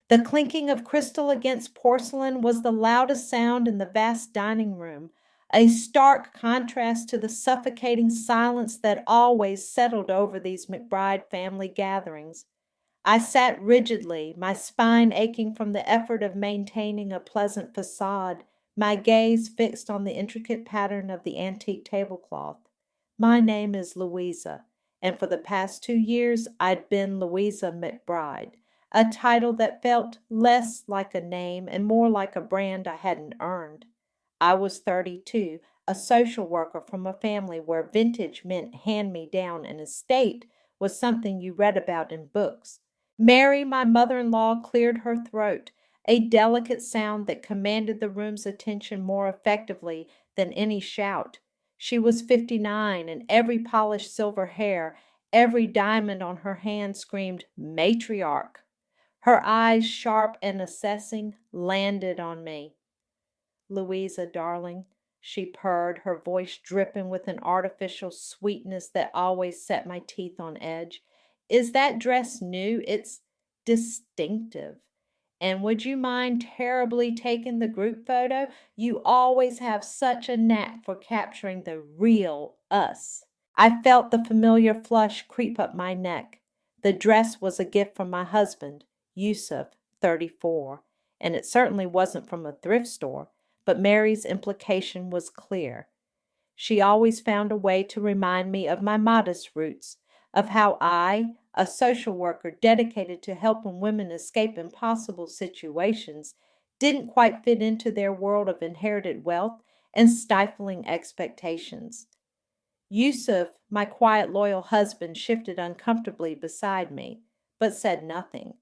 The clinking of crystal against porcelain was the loudest sound in the vast dining room, a stark contrast to the suffocating silence that always settled over these McBride family gatherings. I sat rigidly, my spine aching from the effort of maintaining a pleasant facade, my gaze fixed on the intricate pattern of the antique tablecloth. My name is Louisa, and for the past 2 years I'd been Louisa McBride, a title that felt less like a name and more like a brand I hadn't earned. I was 32, a social worker from a family where vintage meant hand me down and estate was something you read about in books. Mary, my mother-in-law, cleared her throat, a delicate sound that commanded the room's attention more effectively than any shout. She was 59, and every polished silver hair, every diamond on her hand screamed matriarch. Her eyes, sharp and assessing, landed on me. Louisa, darling, she purred, her voice dripping with an artificial sweetness that always set my teeth on edge. Is that dress new? It's distinctive. And would you mind terribly taking the group photo? You always have such a knack for capturing the real us. I felt the familiar flush creep up my neck. The dress was a gift from my husband, Yusuf, 34, and it certainly wasn't from a thrift store. But Mary's implication was clear. She always found a way to remind me of my modest roots, of how I, a social worker dedicated to helping women escape impossible situations, didn't quite fit into their world of inherited wealth and stifling expectations. Yusuf, my quiet, loyal husband, shifted uncomfortably beside me, but said nothing.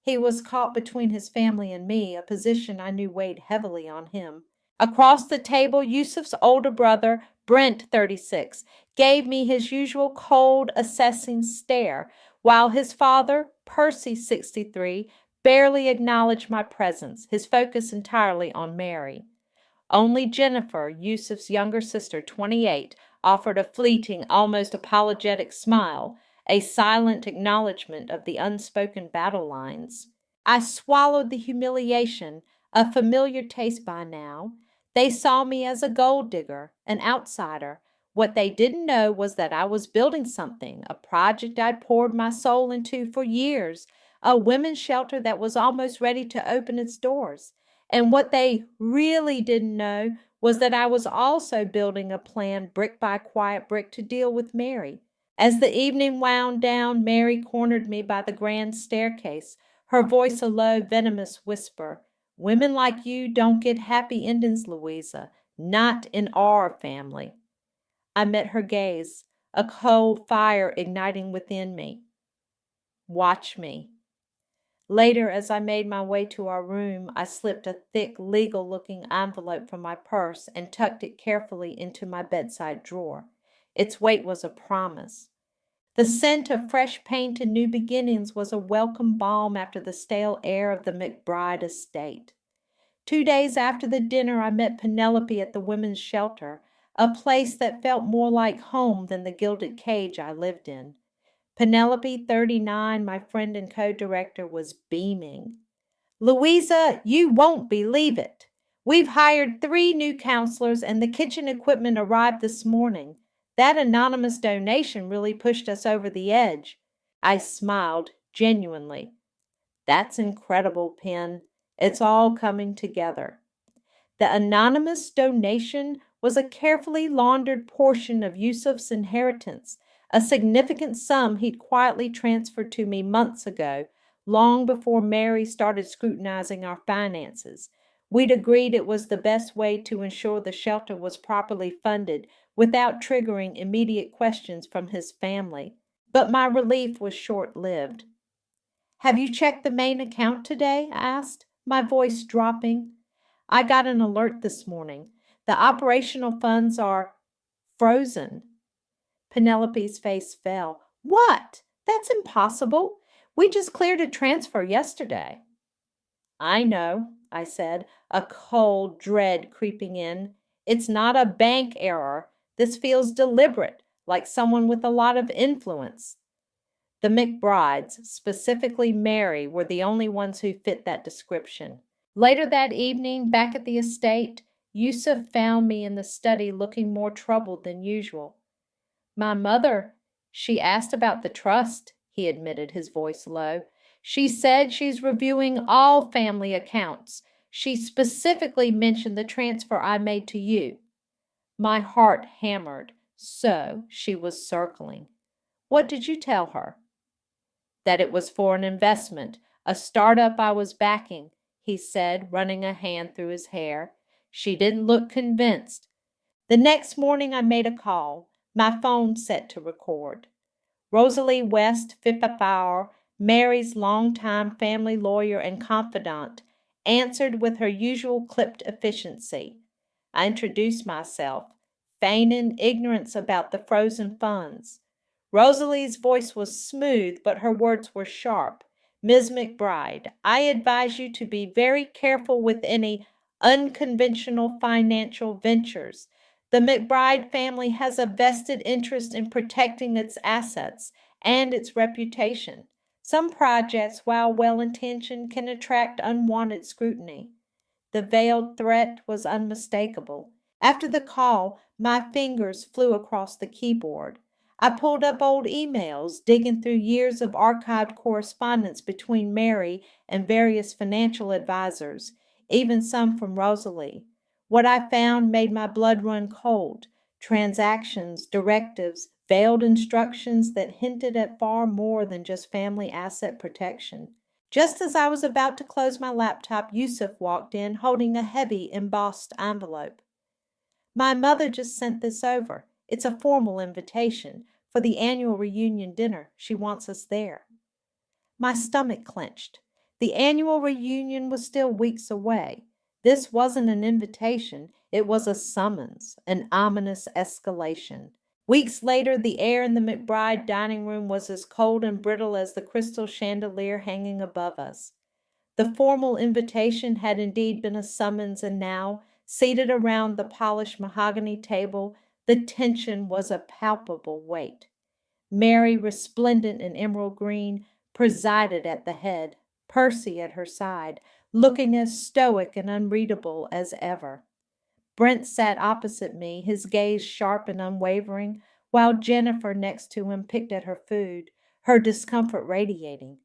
He was caught between his family and me, a position I knew weighed heavily on him. Across the table, Yusuf's older brother, Brent, 36, gave me his usual cold, assessing stare, while his father, Percy, 63, barely acknowledged my presence, his focus entirely on Mary. Only Jennifer, Yusuf's younger sister, 28, offered a fleeting, almost apologetic smile, a silent acknowledgment of the unspoken battle lines. I swallowed the humiliation, a familiar taste by now. They saw me as a gold digger, an outsider. What they didn't know was that I was building something, a project I'd poured my soul into for years, a women's shelter that was almost ready to open its doors. And what they really didn't know was that I was also building a plan brick by quiet brick to deal with Mary. As the evening wound down, Mary cornered me by the grand staircase, her voice a low, venomous whisper. Women like you don't get happy endings, Louisa. Not in our family. I met her gaze, a cold fire igniting within me. Watch me. Later, as I made my way to our room, I slipped a thick, legal-looking envelope from my purse and tucked it carefully into my bedside drawer. Its weight was a promise. The scent of fresh paint and new beginnings was a welcome balm after the stale air of the McBride estate. 2 days after the dinner, I met Penelope at the women's shelter, a place that felt more like home than the gilded cage I lived in. Penelope, 39, my friend and co-director, was beaming. Louisa, you won't believe it. We've hired 3 new counselors and the kitchen equipment arrived this morning. That anonymous donation really pushed us over the edge. I smiled, genuinely. That's incredible, Pen. It's all coming together. The anonymous donation was a carefully laundered portion of Yusuf's inheritance, a significant sum he'd quietly transferred to me months ago, long before Mary started scrutinizing our finances. We'd agreed it was the best way to ensure the shelter was properly funded without triggering immediate questions from his family. But my relief was short-lived. Have you checked the main account today? I asked, my voice dropping. I got an alert this morning. The operational funds are frozen. Penelope's face fell. What? That's impossible. We just cleared a transfer yesterday. I know, I said, a cold dread creeping in. It's not a bank error. This feels deliberate, like someone with a lot of influence. The McBrides, specifically Mary, were the only ones who fit that description. Later that evening, back at the estate, Yusuf found me in the study looking more troubled than usual. My mother, she asked about the trust, he admitted, his voice low. She said she's reviewing all family accounts. She specifically mentioned the transfer I made to you. My heart hammered. So she was circling. What did you tell her? That it was for an investment, a startup I was backing, he said, running a hand through his hair. She didn't look convinced. The next morning I made a call, my phone set to record. Rosalie West Fippafour, Mary's longtime family lawyer and confidant, answered with her usual clipped efficiency. I introduced myself, feigning ignorance about the frozen funds. Rosalie's voice was smooth, but her words were sharp. Ms. McBride, I advise you to be very careful with any unconventional financial ventures. The McBride family has a vested interest in protecting its assets and its reputation. Some projects, while well-intentioned, can attract unwanted scrutiny. The veiled threat was unmistakable. After the call, my fingers flew across the keyboard. I pulled up old emails, digging through years of archived correspondence between Mary and various financial advisors, even some from Rosalie. What I found made my blood run cold. Transactions, directives, veiled instructions that hinted at far more than just family asset protection. Just as I was about to close my laptop, Yusuf walked in, holding a heavy, embossed envelope. My mother just sent this over. It's a formal invitation for the annual reunion dinner. She wants us there. My stomach clenched. The annual reunion was still weeks away. This wasn't an invitation. It was a summons, an ominous escalation. Weeks later, the air in the McBride dining room was as cold and brittle as the crystal chandelier hanging above us. The formal invitation had indeed been a summons, and now, seated around the polished mahogany table, the tension was a palpable weight. Mary, resplendent in emerald green, presided at the head, Percy at her side, looking as stoic and unreadable as ever. Brent sat opposite me, his gaze sharp and unwavering, while Jennifer next to him picked at her food, her discomfort radiating.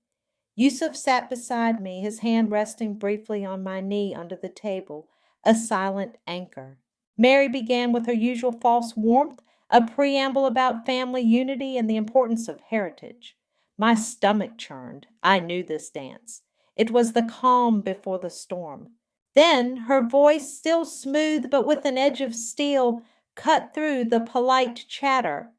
Yusuf sat beside me, his hand resting briefly on my knee under the table, a silent anchor. Mary began with her usual false warmth, a preamble about family unity and the importance of heritage. My stomach churned. I knew this dance. It was the calm before the storm. Then her voice, still smooth but with an edge of steel, cut through the polite chatter.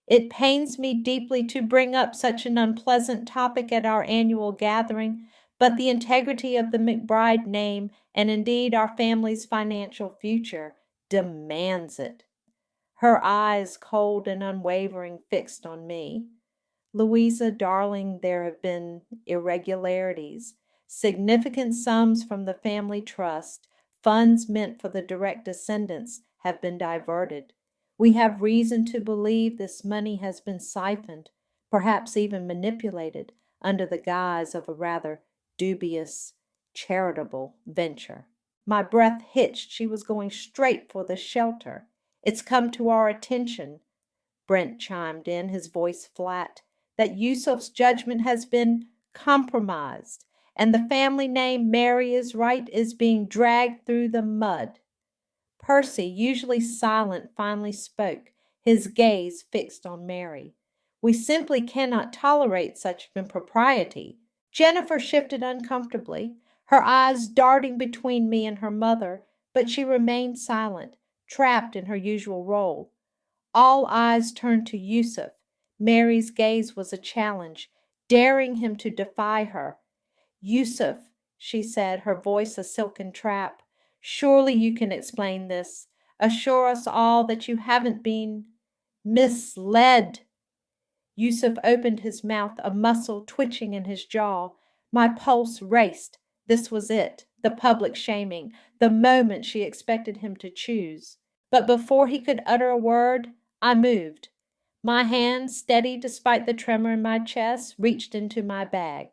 It pains me deeply to bring up such an unpleasant topic at our annual gathering, but the integrity of the McBride name, and indeed our family's financial future, demands it. Her eyes, cold and unwavering, fixed on me. Louisa, darling, there have been irregularities. Significant sums from the family trust, funds meant for the direct descendants, have been diverted. We have reason to believe this money has been siphoned, perhaps even manipulated, under the guise of a rather dubious, charitable venture. My breath hitched. She was going straight for the shelter. It's come to our attention, Brent chimed in, his voice flat, that Yusuf's judgment has been compromised, and the family name Mary is right is being dragged through the mud. Percy, usually silent, finally spoke, his gaze fixed on Mary. We simply cannot tolerate such impropriety. Jennifer shifted uncomfortably, her eyes darting between me and her mother, but she remained silent, trapped in her usual role. All eyes turned to Yusuf. Mary's gaze was a challenge, daring him to defy her. Yusuf, she said, her voice a silken trap, surely you can explain this. Assure us all that you haven't been misled. Yusuf opened his mouth, a muscle twitching in his jaw. My pulse raced. This was it, the public shaming, the moment she expected him to choose. But before he could utter a word, I moved. My hand, steady despite the tremor in my chest, reached into my bag.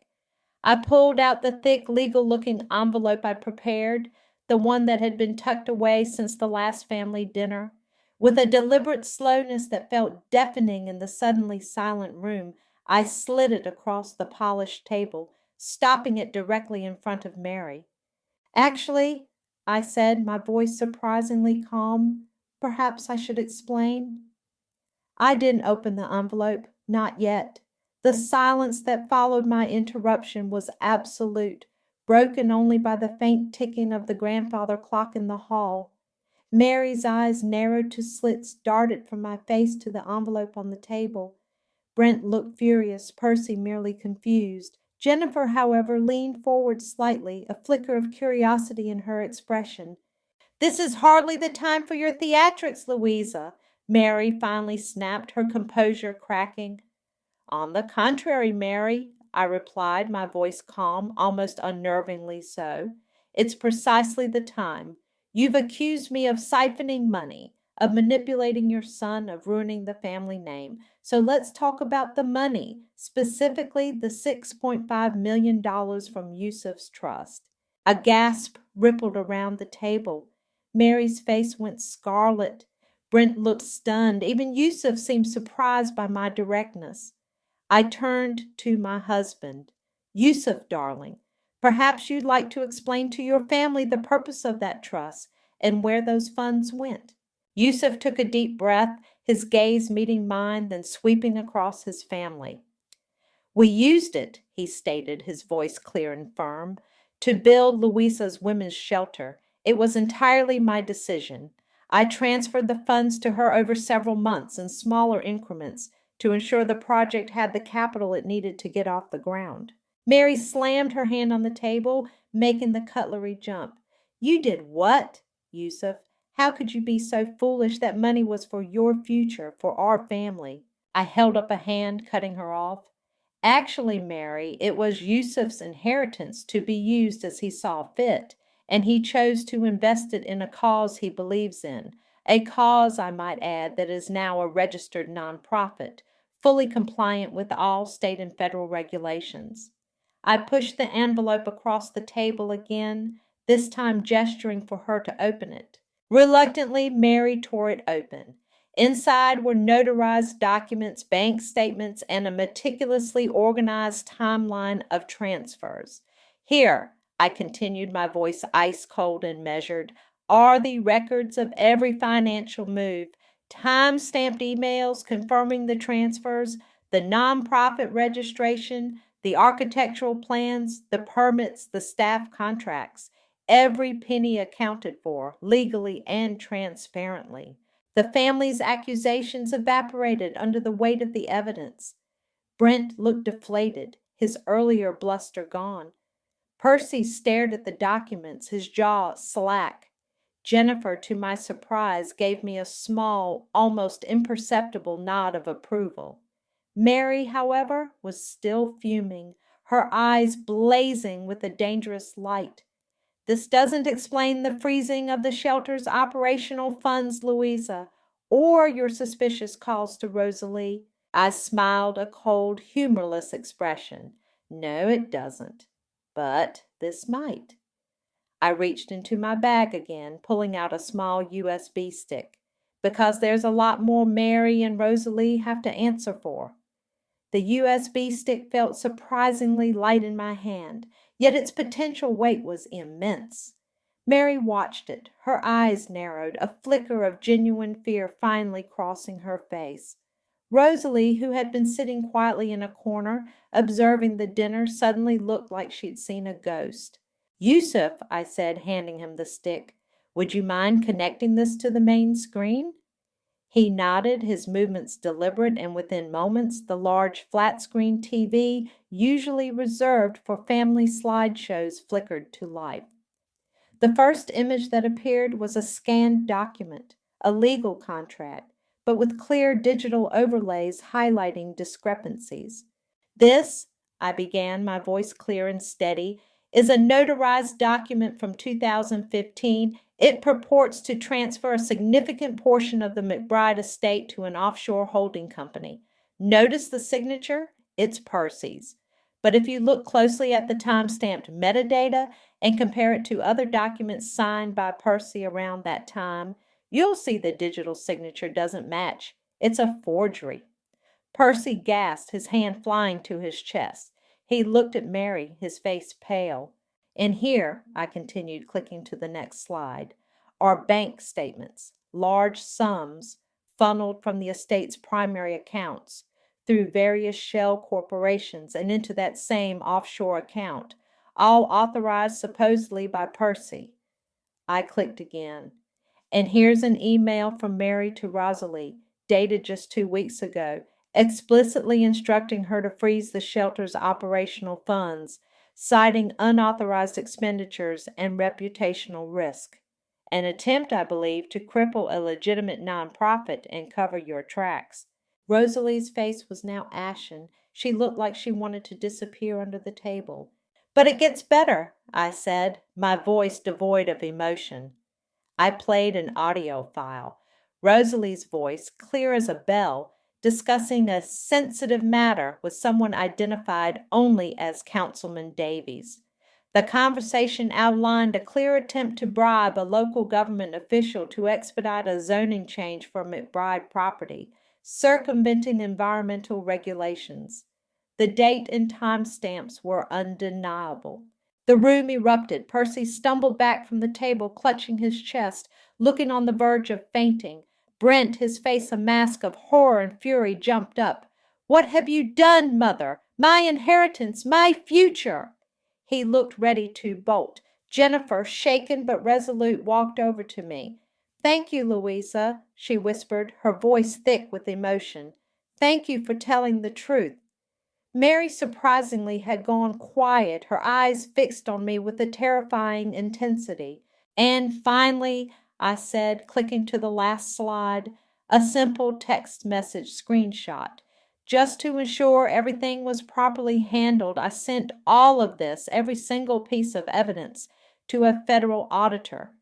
I pulled out the thick, legal-looking envelope I prepared, the one that had been tucked away since the last family dinner. With a deliberate slowness that felt deafening in the suddenly silent room, I slid it across the polished table, stopping it directly in front of Mary. "Actually," I said, my voice surprisingly calm, "perhaps I should explain." I didn't open the envelope, not yet. The silence that followed my interruption was absolute, broken only by the faint ticking of the grandfather clock in the hall. Mary's eyes, narrowed to slits, darted from my face to the envelope on the table. Brent looked furious, Percy merely confused. Jennifer, however, leaned forward slightly, a flicker of curiosity in her expression. "This is hardly the time for your theatrics, Louisa," Mary finally snapped, her composure cracking. "On the contrary, Mary," I replied, my voice calm, almost unnervingly so. "It's precisely the time. You've accused me of siphoning money, of manipulating your son, of ruining the family name. So let's talk about the money, specifically the $6.5 million from Yusuf's trust." A gasp rippled around the table. Mary's face went scarlet. Brent looked stunned. Even Yusuf seemed surprised by my directness. I turned to my husband. "Yusuf, darling, perhaps you'd like to explain to your family the purpose of that trust and where those funds went." Yusuf took a deep breath, his gaze meeting mine, then sweeping across his family. "We used it," he stated, his voice clear and firm, "to build Louisa's women's shelter. It was entirely my decision. I transferred the funds to her over several months in smaller increments to ensure the project had the capital it needed to get off the ground." Mary slammed her hand on the table, making the cutlery jump. "You did what, Yusuf? How could you be so foolish? That money was for your future, for our family." I held up a hand, cutting her off. "Actually, Mary, it was Yusuf's inheritance to be used as he saw fit, and he chose to invest it in a cause he believes in, a cause, I might add, that is now a registered nonprofit, fully compliant with all state and federal regulations." I pushed the envelope across the table again, this time gesturing for her to open it. Reluctantly, Mary tore it open. Inside were notarized documents, bank statements, and a meticulously organized timeline of transfers. "Here," I continued, my voice ice cold and measured, "are the records of every financial move, time-stamped emails confirming the transfers, the nonprofit registration, the architectural plans, the permits, the staff contracts, every penny accounted for, legally and transparently." The family's accusations evaporated under the weight of the evidence. Brent looked deflated, his earlier bluster gone. Percy stared at the documents, his jaw slack. Jennifer, to my surprise, gave me a small, almost imperceptible nod of approval. Mary, however, was still fuming, her eyes blazing with a dangerous light. "This doesn't explain the freezing of the shelter's operational funds, Louisa, or your suspicious calls to Rosalie." I smiled a cold, humorless expression. "No, it doesn't. But this might." I reached into my bag again, pulling out a small USB stick. "Because there's a lot more Mary and Rosalie have to answer for." The USB stick felt surprisingly light in my hand, yet its potential weight was immense. Mary watched it, her eyes narrowed, a flicker of genuine fear finally crossing her face. Rosalie, who had been sitting quietly in a corner, observing the dinner, suddenly looked like she'd seen a ghost. "Yusuf," I said, handing him the stick, "would you mind connecting this to the main screen?" He nodded, his movements deliberate, and within moments the large flat-screen TV, usually reserved for family slideshows, flickered to life. The first image that appeared was a scanned document, a legal contract, but with clear digital overlays highlighting discrepancies. "This," I began, my voice clear and steady, is a notarized document from 2015. It purports to transfer a significant portion of the McBride estate to an offshore holding company. Notice the signature? It's Percy's. But if you look closely at the time-stamped metadata and compare it to other documents signed by Percy around that time, you'll see the digital signature doesn't match. It's a forgery. Percy gasped, his hand flying to his chest. He looked at Mary, his face pale. And here, I continued, clicking to the next slide, are bank statements, large sums funneled from the estate's primary accounts through various shell corporations and into that same offshore account, all authorized supposedly by Percy. I clicked again. And here's an email from Mary to Rosalie, dated just 2 weeks ago, explicitly instructing her to freeze the shelter's operational funds, citing unauthorized expenditures and reputational risk. An attempt, I believe, to cripple a legitimate nonprofit and cover your tracks. Rosalie's face was now ashen. She looked like she wanted to disappear under the table. But it gets better, I said, my voice devoid of emotion. I played an audio file. Rosalie's voice, clear as a bell, discussing a sensitive matter with someone identified only as Councilman Davies. The conversation outlined a clear attempt to bribe a local government official to expedite a zoning change for McBride property, circumventing environmental regulations. The date and timestamps were undeniable. The room erupted. Percy stumbled back from the table, clutching his chest, looking on the verge of fainting. Brent, his face a mask of horror and fury, jumped up. "What have you done, Mother? My inheritance, my future!" He looked ready to bolt. Jennifer, shaken but resolute, walked over to me. "Thank you, Louisa," she whispered, her voice thick with emotion. "Thank you for telling the truth." Mary surprisingly had gone quiet, her eyes fixed on me with a terrifying intensity. "And finally," I said, clicking to the last slide, a simple text message screenshot. Just to ensure everything was properly handled, I sent all of this, every single piece of evidence, to a federal auditor,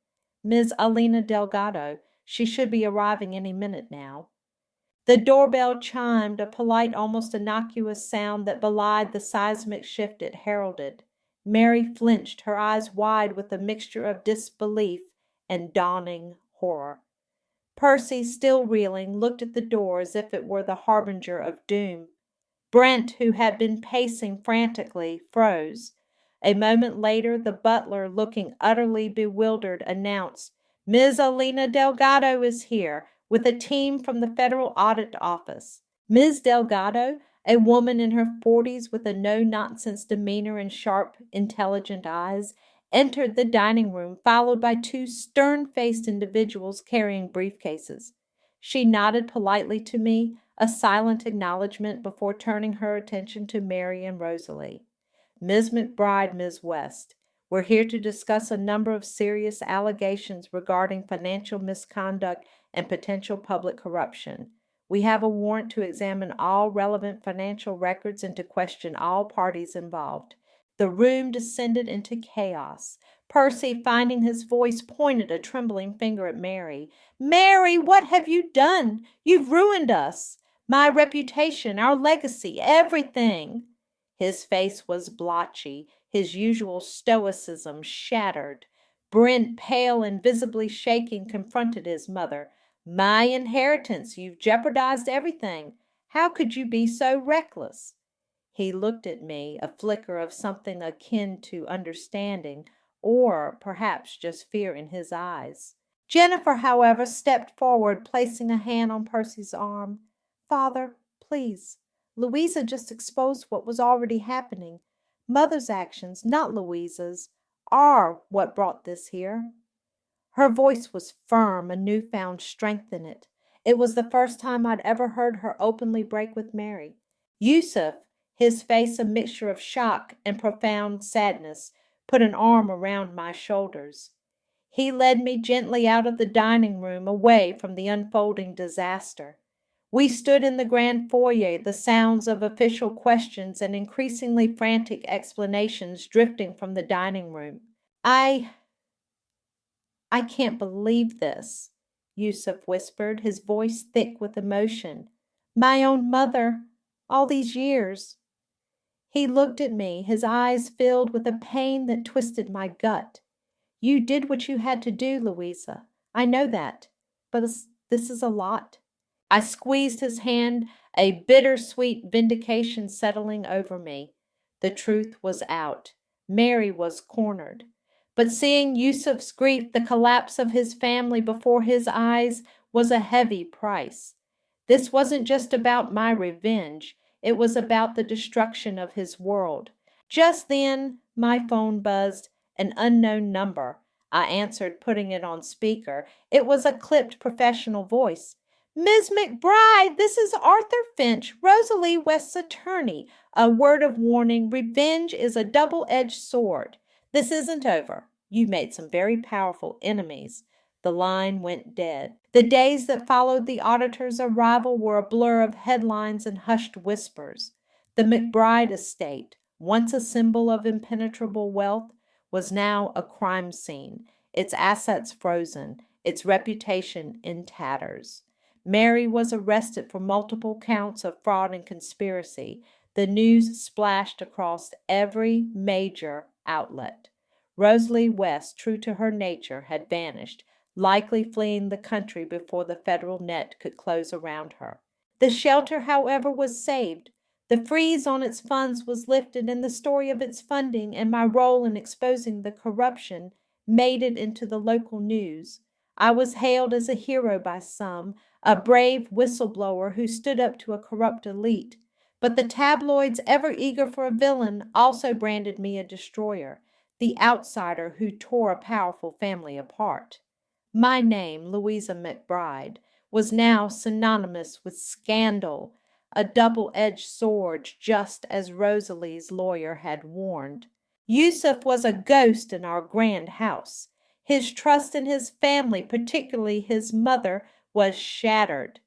Ms. Alina Delgado. She should be arriving any minute now. The doorbell chimed, a polite, almost innocuous sound that belied the seismic shift it heralded. Mary flinched, her eyes wide with a mixture of disbelief and dawning horror. Percy, still reeling, looked at the door as if it were the harbinger of doom. Brent, who had been pacing frantically, froze. A moment later, the butler, looking utterly bewildered, announced, "Ms. Alina Delgado is here, with a team from the Federal Audit Office." Ms. Delgado, a woman in her 40s with a no-nonsense demeanor and sharp, intelligent eyes, entered the dining room, followed by two stern-faced individuals carrying briefcases. She nodded politely to me, a silent acknowledgment before turning her attention to Mary and Rosalie. "Ms. McBride, Ms. West, we're here to discuss a number of serious allegations regarding financial misconduct and potential public corruption. We have a warrant to examine all relevant financial records and to question all parties involved." The room descended into chaos. Percy, finding his voice, pointed a trembling finger at Mary. "Mary, what have you done? You've ruined us. My reputation, our legacy, everything." His face was blotchy, his usual stoicism shattered. Brent, pale and visibly shaking, confronted his mother. "My inheritance. You've jeopardized everything. How could you be so reckless?" He looked at me, a flicker of something akin to understanding, or perhaps just fear in his eyes. Jennifer, however, stepped forward, placing a hand on Percy's arm. "Father, please. Louisa just exposed what was already happening. Mother's actions, not Louisa's, are what brought this here." Her voice was firm, a newfound strength in it. It was the first time I'd ever heard her openly break with Mary. Yusuf, his face a mixture of shock and profound sadness, put an arm around my shoulders. He led me gently out of the dining room, away from the unfolding disaster. We stood in the grand foyer, the sounds of official questions and increasingly frantic explanations drifting from the dining room. I can't believe this, Yusuf whispered, his voice thick with emotion. My own mother, all these years. He looked at me, his eyes filled with a pain that twisted my gut. You did what you had to do, Louisa. I know that. But this is a lot. I squeezed his hand, a bittersweet vindication settling over me. The truth was out. Mary was cornered. But seeing Yusuf's grief, the collapse of his family before his eyes, was a heavy price. This wasn't just about my revenge. It was about the destruction of his world. Just then, my phone buzzed. An unknown number. I answered, putting it on speaker. It was a clipped professional voice. Ms. McBride, this is Arthur Finch, Rosalie West's attorney. A word of warning, revenge is a double-edged sword. This isn't over. You made some very powerful enemies. The line went dead. The days that followed the auditor's arrival were a blur of headlines and hushed whispers. The McBride estate, once a symbol of impenetrable wealth, was now a crime scene, its assets frozen, its reputation in tatters. Mary was arrested for multiple counts of fraud and conspiracy. The news splashed across every major outlet. Rosalie West, true to her nature, had vanished, likely fleeing the country before the federal net could close around her. The shelter, however, was saved. The freeze on its funds was lifted, and the story of its funding and my role in exposing the corruption made it into the local news. I was hailed as a hero by some, a brave whistleblower who stood up to a corrupt elite. But the tabloids, ever eager for a villain, also branded me a destroyer, the outsider who tore a powerful family apart. My name, Louisa McBride, was now synonymous with scandal, a double-edged sword, just as Rosalie's lawyer had warned. Yusuf was a ghost in our grand house. His trust in his family, particularly his mother, was shattered.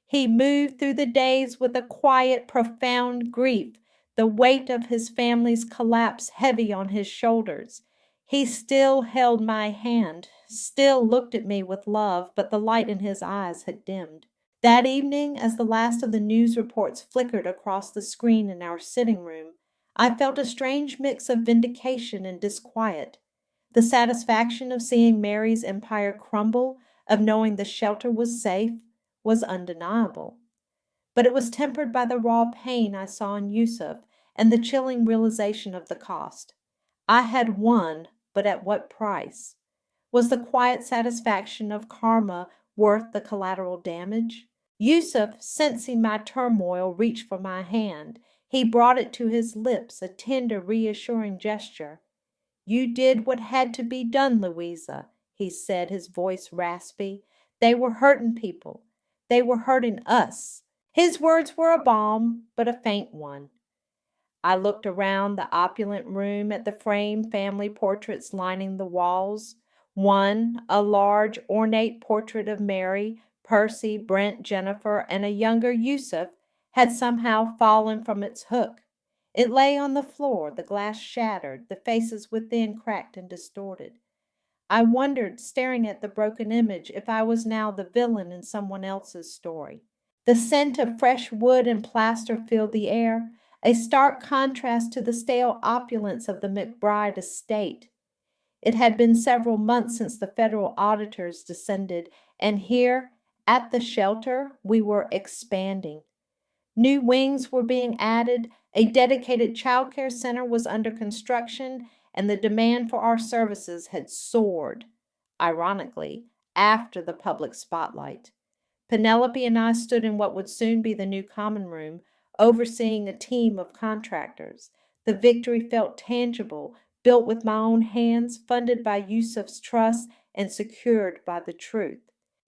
He moved through the days with a quiet, profound grief, the weight of his family's collapse heavy on his shoulders. He still held my hand, still looked at me with love, but the light in his eyes had dimmed. That evening, as the last of the news reports flickered across the screen in our sitting room, I felt a strange mix of vindication and disquiet. The satisfaction of seeing Mary's empire crumble, of knowing the shelter was safe, was undeniable. But it was tempered by the raw pain I saw in Yusuf and the chilling realization of the cost. I had won, but at what price? Was the quiet satisfaction of karma worth the collateral damage? Yusuf, sensing my turmoil, reached for my hand. He brought it to his lips, a tender, reassuring gesture. You did what had to be done, Louisa, he said, his voice raspy. They were hurting people. They were hurting us. His words were a balm, but a faint one. I looked around the opulent room at the framed family portraits lining the walls. One, a large, ornate portrait of Mary, Percy, Brent, Jennifer, and a younger Yusuf, had somehow fallen from its hook. It lay on the floor, the glass shattered, the faces within cracked and distorted. I wondered, staring at the broken image, if I was now the villain in someone else's story. The scent of fresh wood and plaster filled the air, a stark contrast to the stale opulence of the McBride estate. It had been several months since the federal auditors descended, and here, at the shelter, we were expanding. New wings were being added, a dedicated child care center was under construction, and the demand for our services had soared, ironically, after the public spotlight. Penelope and I stood in what would soon be the new common room, overseeing a team of contractors. The victory felt tangible, built with my own hands, funded by Yusuf's trust, and secured by the truth.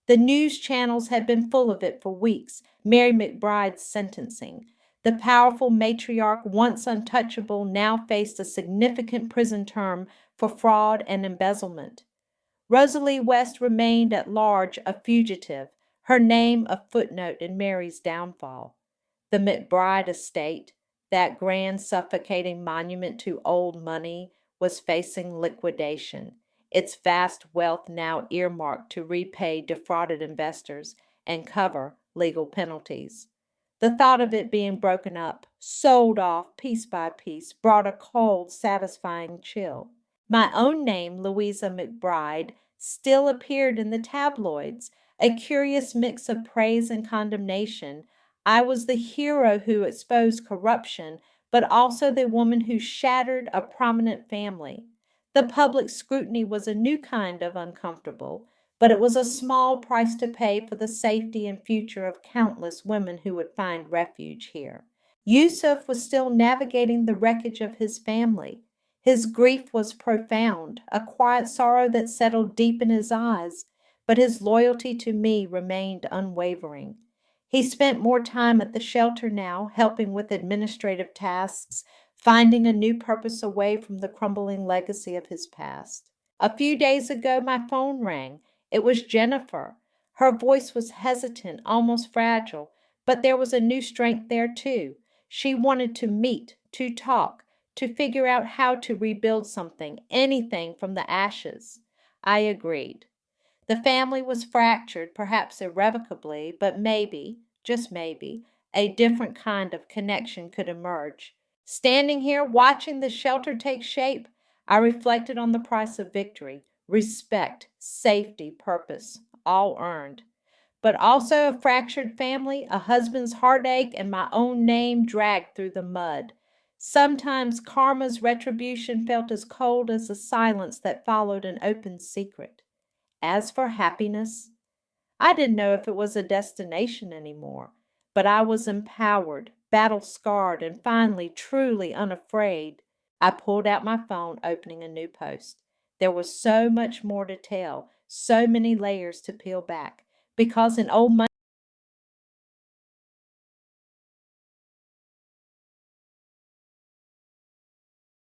The news channels had been full of it for weeks, Mary McBride's sentencing. The powerful matriarch, once untouchable, now faced a significant prison term for fraud and embezzlement. Rosalie West remained at large, a fugitive, her name a footnote in Mary's downfall. The McBride estate, that grand suffocating monument to old money, was facing liquidation, its vast wealth now earmarked to repay defrauded investors and cover legal penalties. The thought of it being broken up, sold off piece by piece, brought a cold, satisfying chill. My own name, Louisa McBride, still appeared in the tabloids, a curious mix of praise and condemnation. I was the hero who exposed corruption, but also the woman who shattered a prominent family. The public scrutiny was a new kind of uncomfortable, but it was a small price to pay for the safety and future of countless women who would find refuge here. Yusuf was still navigating the wreckage of his family. His grief was profound, a quiet sorrow that settled deep in his eyes, but his loyalty to me remained unwavering. He spent more time at the shelter now, helping with administrative tasks, finding a new purpose away from the crumbling legacy of his past. A few days ago, my phone rang. It was Jennifer. Her voice was hesitant, almost fragile, but there was a new strength there, too. She wanted to meet, to talk, to figure out how to rebuild something, anything from the ashes. I agreed. The family was fractured, perhaps irrevocably, but maybe, just maybe, a different kind of connection could emerge. Standing here, watching the shelter take shape, I reflected on the price of victory, respect, safety, purpose, all earned. But also a fractured family, a husband's heartache, and my own name dragged through the mud. Sometimes karma's retribution felt as cold as the silence that followed an open secret. As for happiness, I didn't know if it was a destination anymore, but I was empowered, battle scarred, and finally truly unafraid. I pulled out my phone, opening a new post. There was so much more to tell, so many layers to peel back, because in old